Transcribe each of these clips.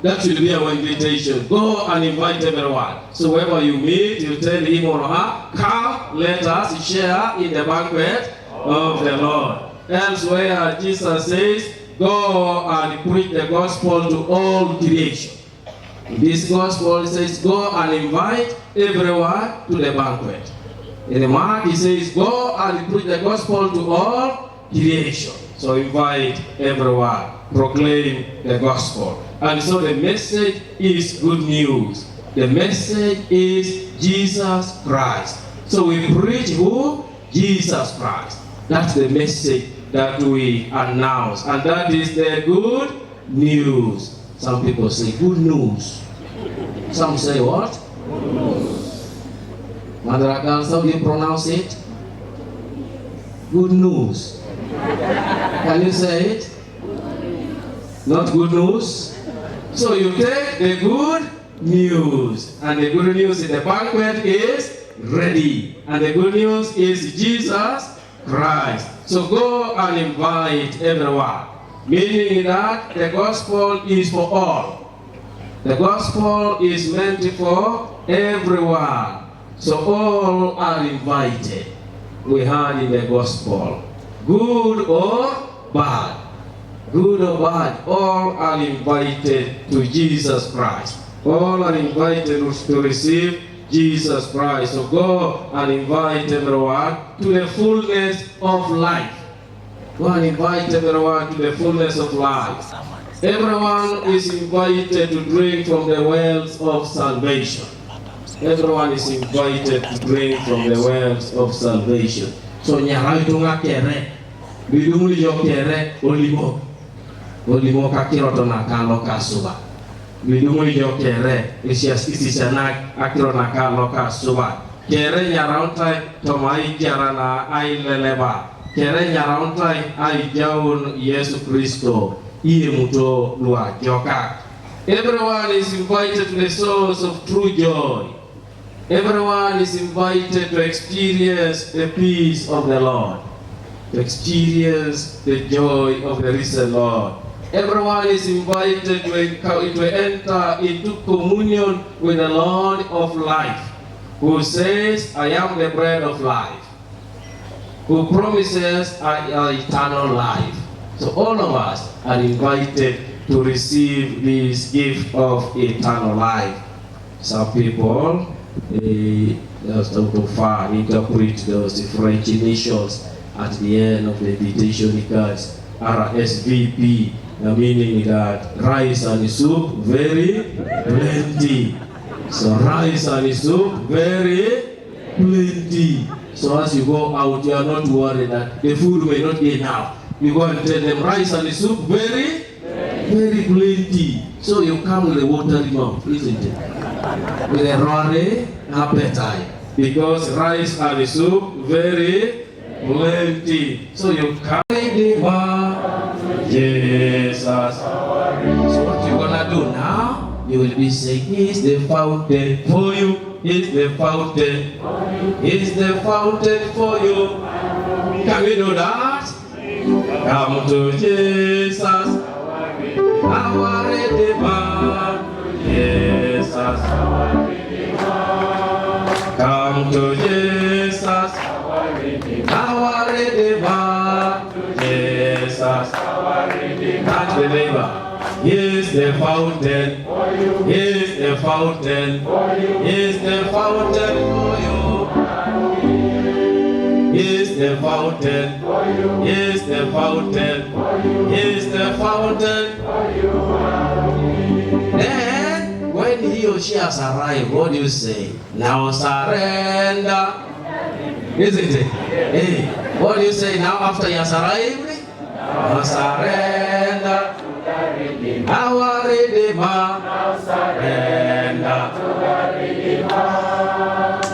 That should be our invitation. Go and invite everyone. So wherever you meet, you tell him or her, come, let us share in the banquet of the Lord. Elsewhere, Jesus says, go and preach the gospel to all creation. This gospel says, go and invite everyone to the banquet. In the Mark, he says, go and preach the gospel to all creation. So invite everyone, proclaim the gospel. And so the message is good news. The message is Jesus Christ. So we preach who? Jesus Christ. That's the message that we announce. And that is the good news. Some people say good news. Some say what? Madrakan, how do you pronounce it? Good news. Can you say it? Not good news? So you take the good news, and the good news in the banquet is ready, and the good news is Jesus Christ. So go and invite everyone, meaning that the gospel is for all. The gospel is meant for everyone. So all are invited. We heard in the gospel, good or bad. Good or bad, all are invited to Jesus Christ. All are invited to receive Jesus Christ. So go and invite everyone to the fullness of life. Go and invite everyone to the fullness of life. Everyone is invited to drink from the wells of salvation. Everyone is invited to drink from the wells of salvation. So nyarai tunga kere, bidumuli yo kere olimo. Olimo kakiroto nakalo kasuba. Bidumuli yo kere isisana akiro nakalo kasuba. Kere nyarauntai tomai jarana ai leleba. Kere nyarauntai ai jaun Yesu Kristo. Iye muto lua joka. Everyone is invited to the source of true joy. Everyone is invited to experience the peace of the Lord, to experience the joy of the risen Lord. Everyone is invited to enter into communion with the Lord of life, who says, I am the bread of life, who promises eternal life. So all of us are invited to receive this gift of eternal life. Some people just to far interpret those French initials at the end of the invitation cards, RSVP, meaning that rice and soup very plenty. So rice and soup very plenty. So as you go out, you are not worried that the food may not be enough. You go and tell them rice and soup very plenty. So you come with a watery mouth, isn't it? With a roaring appetite. Because rice and soup very plenty. So you carry the man, Jesus. So what you gonna do now? You will be saying, He's the fountain for you. He's the fountain. He's the fountain for you. Can we do that? Come to Jesus, our Redeemer. Jesus, our Redeemer. Come to Jesus, our Redeemer. Our Redeemer. Jesus, our Redeemer. Touch the neighbor. He is the fountain. He is the fountain. He is the fountain for you. He is the fountain. He is the fountain. He is the fountain. Then, when he or she has arrived, what do you say? Now surrender. Isn't it? Hey, what do you say now after he has arrived? Now surrender. Our Redeemer. Now surrender to the Redeemer.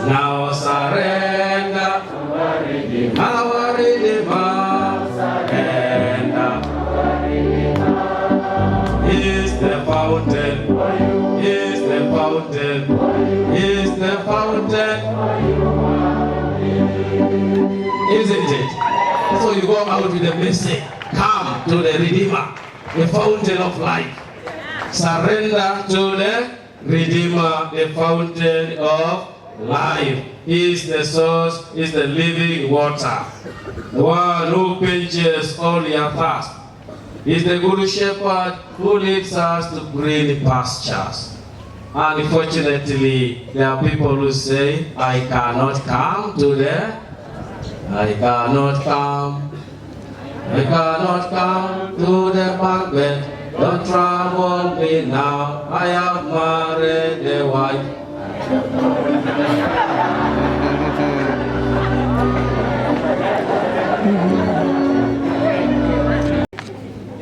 Now surrender to the Redeemer. Our Redeemer. Surrender to the Redeemer. He is the fountain. He is the fountain. He is the fountain. Isn't it? So you go out with a message. Come to the Redeemer, the fountain of life. Surrender to the Redeemer, the fountain of life. He is the source, is the living water. The one who quenches all your thirst. He is the good shepherd who leads us to green pastures. Unfortunately, there are people who say, I cannot come to the I cannot come to the banquet. Don't trouble me now, I have married a wife.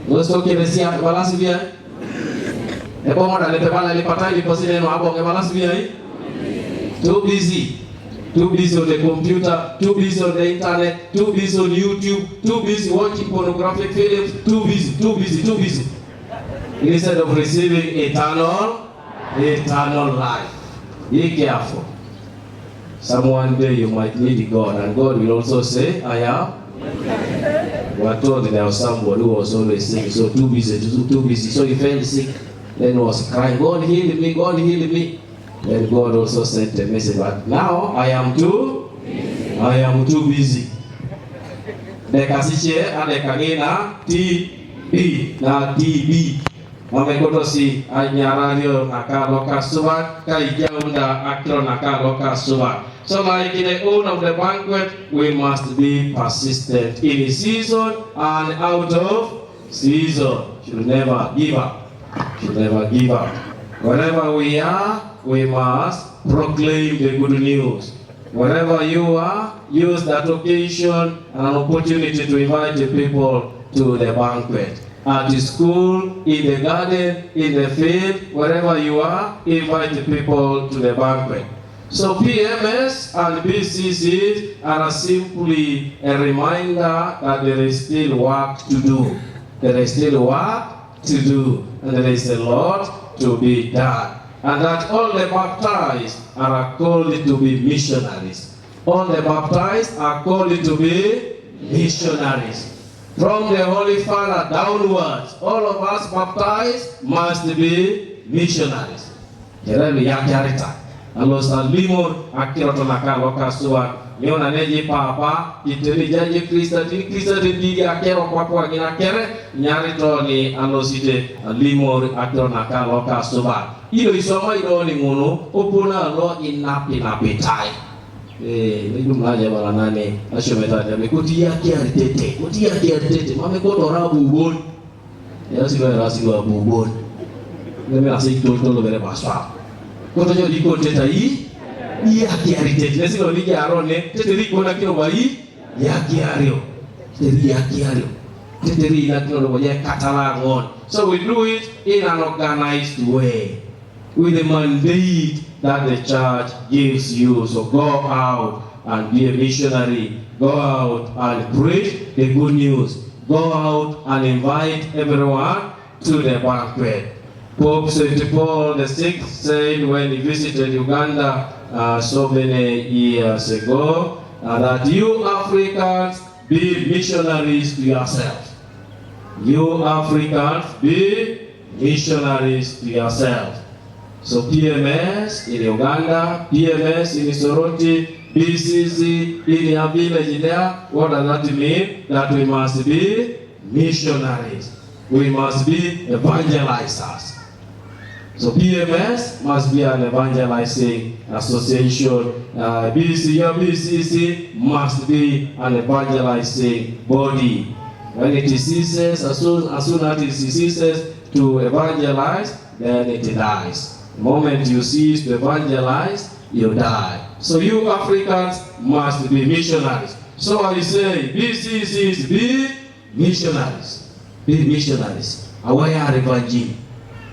Gusto kiresiya balas bien. Epo mo dale pepala li patay li posile no abong balas bien. Too busy. Too busy on the computer, too busy on the internet, too busy on YouTube, too busy watching pornographic films, too busy. Instead of receiving eternal life. Be careful. One day you might need God, and God will also say, I am. We are told there was somebody who was always sick, so too busy. So he fell sick, then was crying, God heal me. Then God also sent a message, but now I am too busy. Dekasiche adekagina TB na TB. Mamekotosi anyarario nakaloka subat kaijaunda akro nakaloka subat. So like in the own of the banquet, we must be persistent in season and out of season. Should never give up. Wherever we are, we must proclaim the good news. Wherever you are, use that occasion and an opportunity to invite the people to the banquet. At the school, in the garden, in the field, wherever you are, invite the people to the banquet. So PMS and BCCs are simply a reminder that there is still work to do. And there is a lot to be done. And that all the baptized are called to be missionaries. All the baptized are called to be missionaries. From the Holy Father downwards, all of us baptized must be missionaries. Jeremy yakarita. Alo salimur akiroto nakaloka suan. Yona neji papa iteni jaji Krista di akero kwa gina kere nyari toni alo site limur akiro nakaloka suan. Ilo isoma ilo ni ngunu upuna lo inapi tai. Itu melajar balanane asyometa jabe kutia kiartete mame kotora bubun ya siwa bubun neme asik tolo bere baswa koto jo dikoteta iya kiartete nesi lo ligi arone teteri kona kino bai ya kiario teteri na kino lo ya katalangon. So we do it in an organized way with the mandate that the church gives you. So go out and be a missionary. Go out and preach the good news. Go out and invite everyone to the banquet. Pope St. Paul VI said when he visited Uganda so many years ago that you Africans be missionaries to yourselves. You Africans be missionaries to yourselves. So PMS in Uganda, PMS in Soroti, BCC in your village there, what does that mean? That we must be missionaries. We must be evangelizers. So PMS must be an evangelizing association. BCC must be an evangelizing body. When it ceases, as soon as it ceases to evangelize, then it dies. The moment you cease to evangelize, you die. So you Africans must be missionaries. So I say, BCCs, be missionaries. Be missionaries. Awaya evangeli.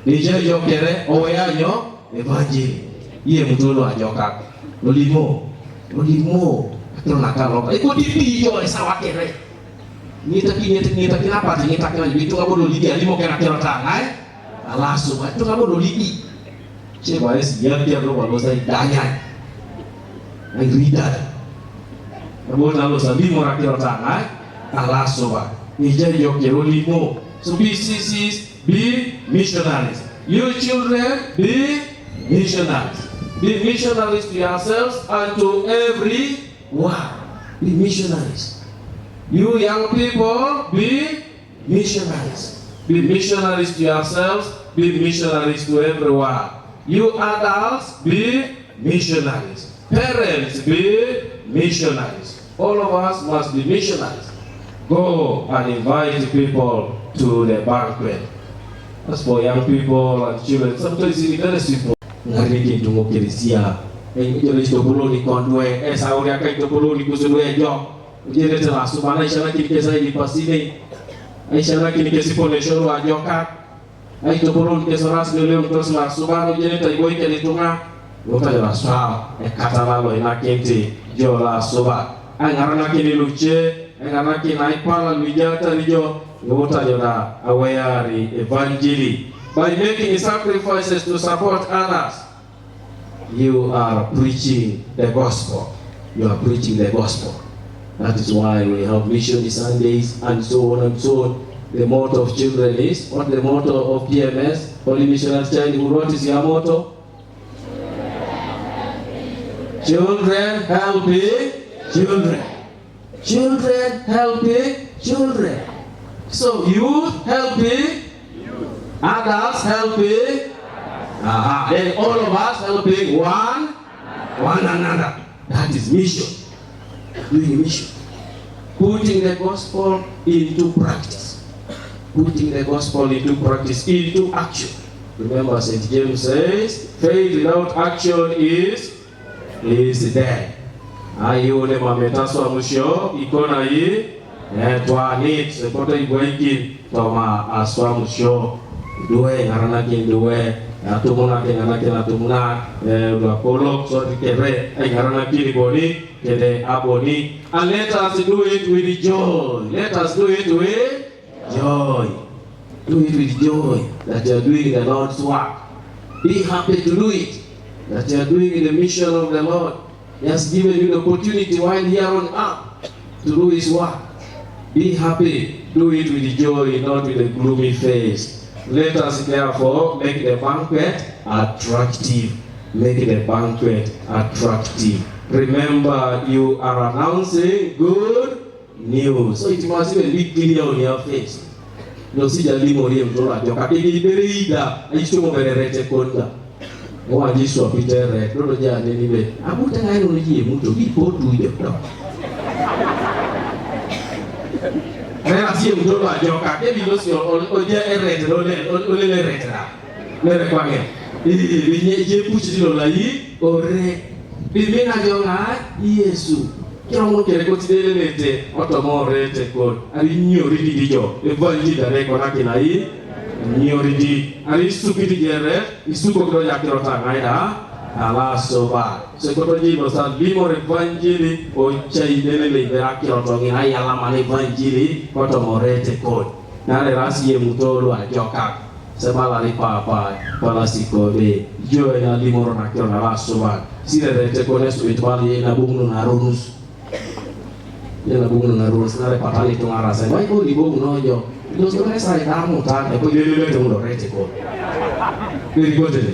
Nije yokere awaya yo evangeli. Iye mutulu ajoka. Lolimo. Tunakalo. Ikuti piyo sawa kere. Nita kinapa nita kina bitu kabodo lidi alimo kena kero tangai. Alasu itu kabodo lidi. Cuma es ya lo balosa danya. Ai rida. Kabodo nalosa limo rakiro tangai. Alasu ba. Nije yokero limo. So BCCs be missionaries. You children, be missionaries. Be missionaries to yourselves and to everyone. Be missionaries. You young people, be missionaries. Be missionaries to yourselves, be missionaries to everyone. You adults, be missionaries. Parents, be missionaries. All of us must be missionaries. Go and invite people to the banquet. As for young people and children, sometimes it's very simple. Ngari tungo kirisia. Jole stopolo ni kondwe. Sauri akai stopolo ni kusudwe jo. Ujere tela subana ishana kinikesa di pasine. Ishana kinikesi poneshoro ajoka. Ai stopolo ni kesoras lele terus la subana ujere tai boy ke litunga. Lota la swa katala lo ina kenti jo la suba. Angarana kini luce, angarana kini naipala lijata lijo. Lota la awayari evangeli. By making sacrifices to support others, you are preaching the gospel. You are preaching the gospel. That is why we have missionary Sundays and so on and so on. The motto of children is, what the motto of PMS, Holy Missionary Childhood, what is your motto? Children helping children. Children helping children. So youth helping, adults helping, then all of us helping one another. That is mission. Doing mission. Putting the gospel into practice. Putting the gospel into practice, into action. Remember, St. James says, faith without action is dead. Ayule mametaso amusho ikona hii twani sekota igweki toma aswa musho duwe ngarana kinduwe atumuna kengana kenatumuna dua kolok so dikere ngarana kini boni kede aboni. And let us do it with joy. Let us do it with joy. Do it with joy that you are doing the Lord's work. Be happy to do it, that you are doing the mission of the Lord. He has given you the opportunity while here on earth to do His work. Be happy. Do it with joy, not with a gloomy face. Let us therefore make the banquet attractive. Make the banquet attractive. Remember, you are announcing good news. So it must even be clear on your face. No si jali mori mtola joka kini berida ayisto mo bererete konda. Wa jiso pitere dodo jane ni be. Abu tanga no ji muto gi potu je to. Era si mtola joka ke bi lo si oje erete lo le rete la. Le kwa nge. Bi nye je puchi lo la yi ore. Bi mina jonga Yesu. Kira mo kere ko tidele lete otomo rete ko ari nyori di jo e valji dare ko nakina yi nyori di ari supiti jere isuko ko yakiro tangaida ala soba se ko ji no sa limo evangelii o chai dele le yakiro to ngi ay ala mane evangelii ko to morete ko na le rasi e mutolo a joka se bala ri papa pala sikode jo na limo ro nakiro na ala soba si le rete ko ne su itwali na bungno na ronus. Dia bungu na rules na repatali tu ngarasa. Wai ko di bungu nojo. Itu sebenarnya saya kamu tak. Aku dia tunggu rete ko. Jadi ko jadi.